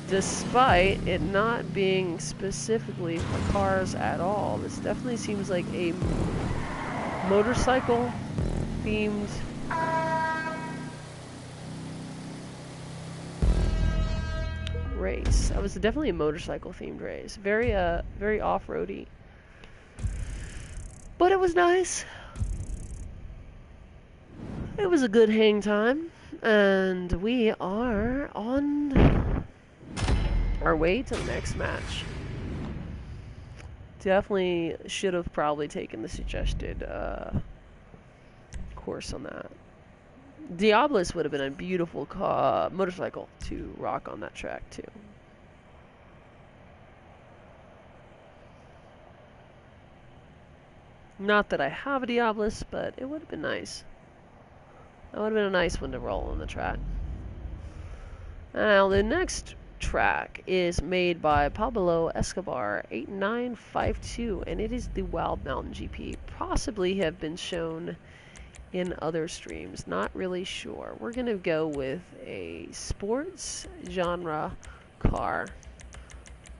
[SPEAKER 1] despite it not being specifically for cars at all. This definitely seems like a motorcycle themed race. That was definitely a motorcycle themed race. Very very off-roady. But it was nice. It was a good hang time, and we are on our way to the next match. Definitely should have probably taken the suggested course on that. Diablos would have been a beautiful motorcycle to rock on that track too. Not that I have a Diablos, but it would have been nice. That would have been a nice one to roll on the track. Now, the next track is made by Pablo Escobar 8952, and it is the Wild Mountain GP. Possibly have been shown in other streams, not really sure. We're gonna go with a sports genre car.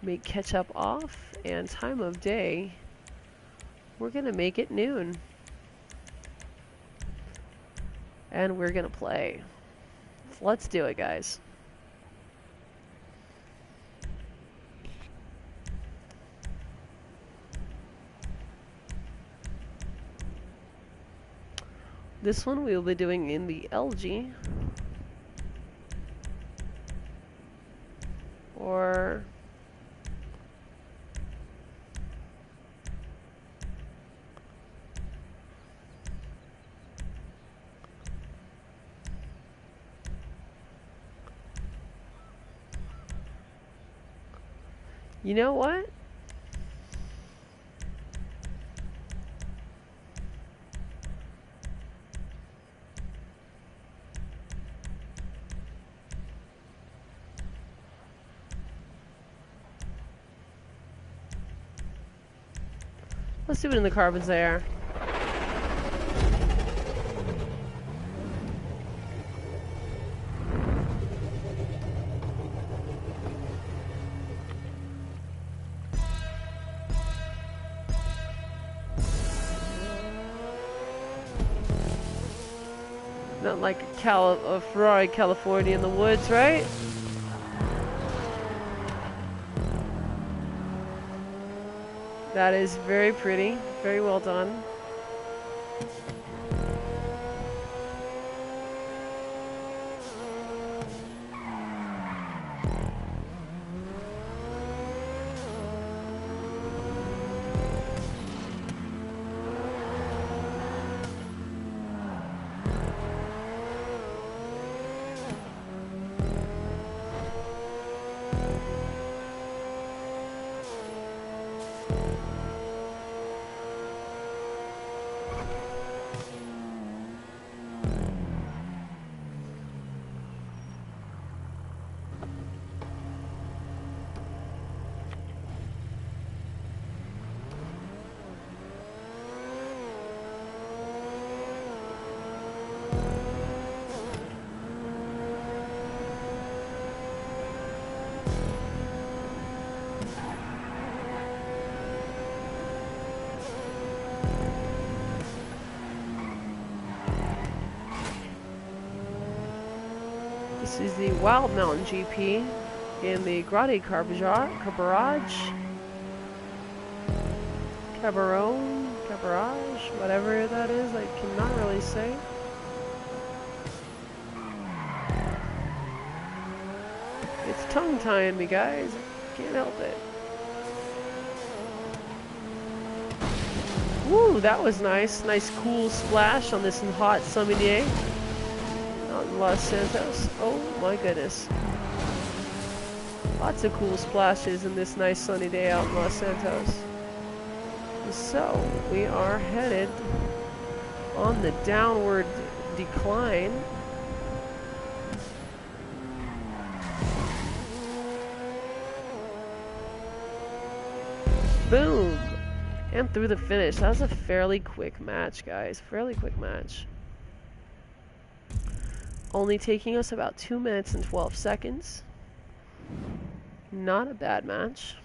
[SPEAKER 1] Make ketchup off, and time of day, we're gonna make it noon. And we're gonna play. Let's do it, guys. This one we will be doing in the LG. Or you know what? Let's do it in the carbons there. Not like a Ferrari California in the woods, right? That is very pretty. Very well done. This is the Wild Mountain GP in the Grade Cabarrage, whatever that is, I cannot really say. It's tongue-tying me, guys. Can't help it. Woo, that was nice. Nice cool splash on this hot sunny day out in Los Santos. Oh my goodness. Lots of cool splashes in this nice sunny day out in Los Santos. So, we are headed on the downward decline. Boom! And through the finish. That was a fairly quick match, guys. Fairly quick match. Only taking us about 2 minutes and 12 seconds. Not a bad match.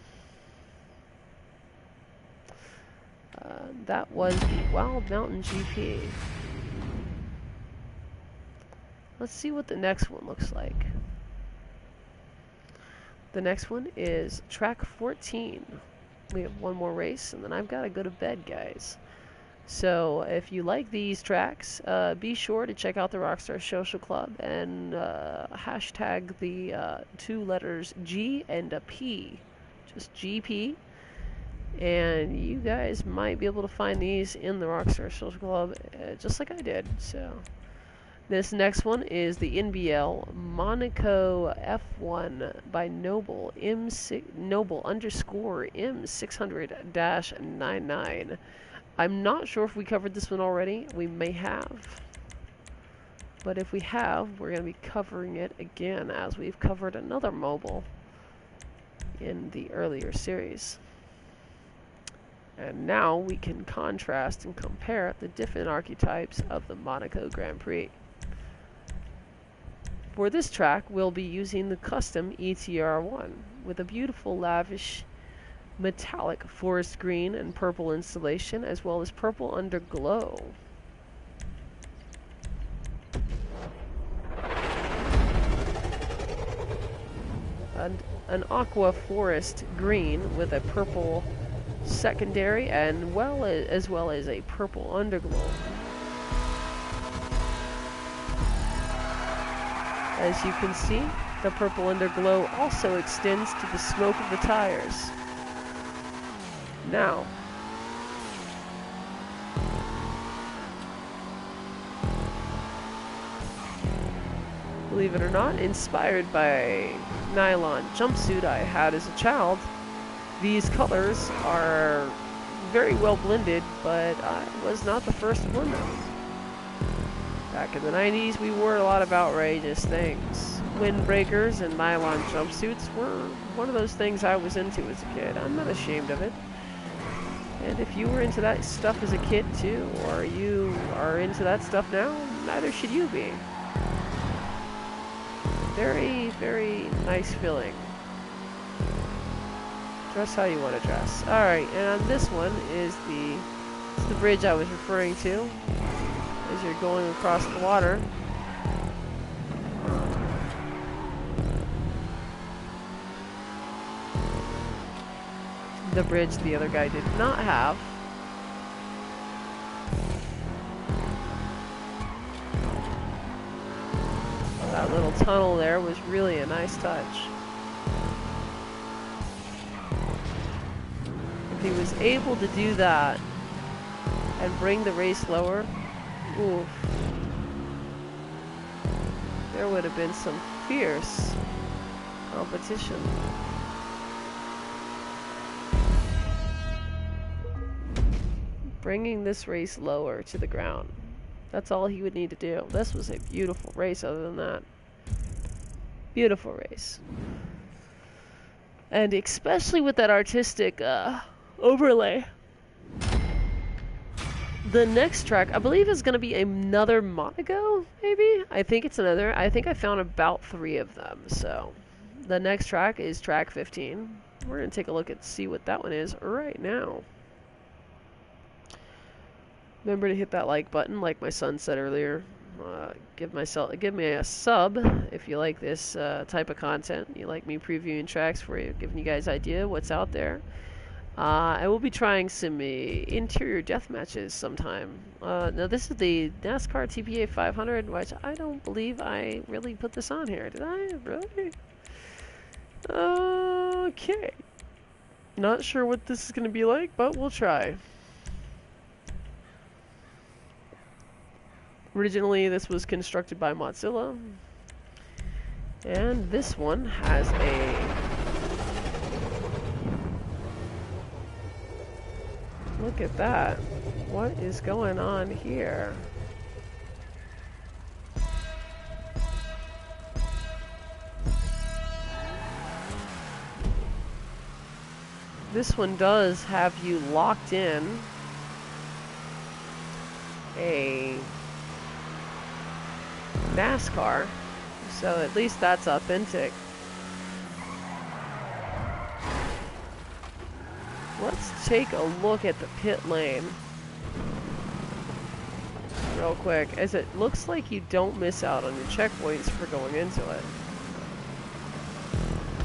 [SPEAKER 1] That was the Wild Mountain GP. Let's see what the next one looks like. The next one is track 14. We have one more race, and then I've got to go to bed, guys. So if you like these tracks, be sure to check out the Rockstar Social Club and hashtag the 2 letters G and a P, just GP. And you guys might be able to find these in the Rockstar Social Club, just like I did. So this next one is the NBL Monaco F1 by Noble Noble _ M600-99. I'm not sure if we covered this one already. We may have. But if we have, we're going to be covering it again, as we've covered another mobile in the earlier series. And now we can contrast and compare the different archetypes of the Monaco Grand Prix. For this track, we'll be using the custom ETR1 with a beautiful, lavish, metallic forest green and purple installation, as well as purple underglow. And an aqua forest green with a purple secondary, and as well as a purple underglow. As you can see, the purple underglow also extends to the smoke of the tires. Now, believe it or not, inspired by nylon jumpsuit I had as a child, these colors are very well blended, but I was not the first to blend them. Back in the 90s, we wore a lot of outrageous things. Windbreakers and nylon jumpsuits were one of those things I was into as a kid. I'm not ashamed of it. And if you were into that stuff as a kid too, or you are into that stuff now, neither should you be. Very, very nice feeling. Dress how you want to dress. Alright, and this one is the bridge I was referring to as you're going across the water. The bridge the other guy did not have. That little tunnel there was really a nice touch. If he was able to do that and bring the race lower, oof, there would have been some fierce competition. Bringing this race lower to the ground. That's all he would need to do. This was a beautiful race other than that. Beautiful race. And especially with that artistic overlay. The next track, I believe, is going to be another Monaco, maybe? I think it's another. I think I found about 3 of them. So the next track is track 15. We're going to take a look and see what that one is right now. Remember to hit that like button, like my son said earlier. Give me a sub if you like this type of content. You like me previewing tracks for you, giving you guys idea what's out there. I will be trying some interior death matches sometime. Now this is the NASCAR TPA 500, which I don't believe I really put this on here. Did I? Really? Okay. Not sure what this is going to be like, but we'll try. Originally, this was constructed by Mozilla. And this one has a... Look at that. What is going on here? This one does have you locked in a NASCAR, so at least that's authentic. Let's take a look at the pit lane real quick, as it looks like you don't miss out on your checkpoints for going into it.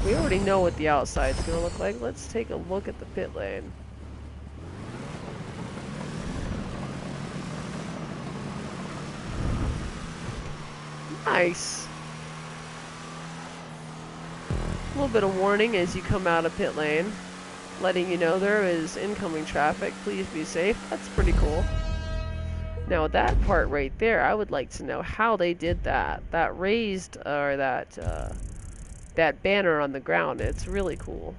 [SPEAKER 1] We already know what the outside's going to look like. Let's take a look at the pit lane. Nice. A little bit of warning as you come out of pit lane, letting you know there is incoming traffic. Please be safe. That's pretty cool. Now that part right there, I would like to know how they did that. That raised, or that banner on the ground, it's really cool.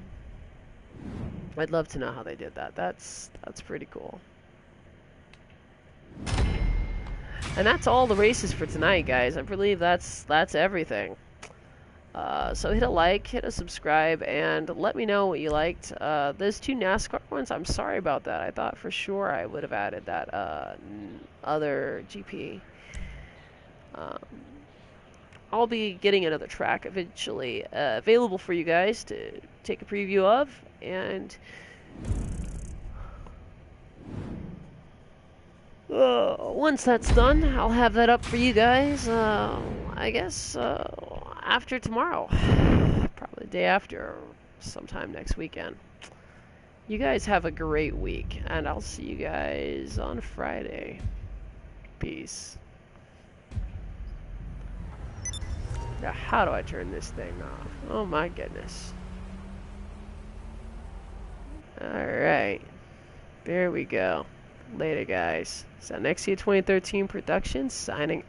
[SPEAKER 1] I'd love to know how they did that. That's pretty cool. And that's all the races for tonight, guys. I believe that's everything. So hit a like, hit a subscribe, and let me know what you liked. Those two NASCAR ones, I'm sorry about that. I thought for sure I would have added that other GP. I'll be getting another track eventually available for you guys to take a preview of, and once that's done, I'll have that up for you guys, I guess, after tomorrow. Probably the day after, sometime next weekend. You guys have a great week, and I'll see you guys on Friday. Peace. Now, how do I turn this thing off? Oh my goodness. Alright. There we go. Later, guys. So, Nexia 2013 Productions signing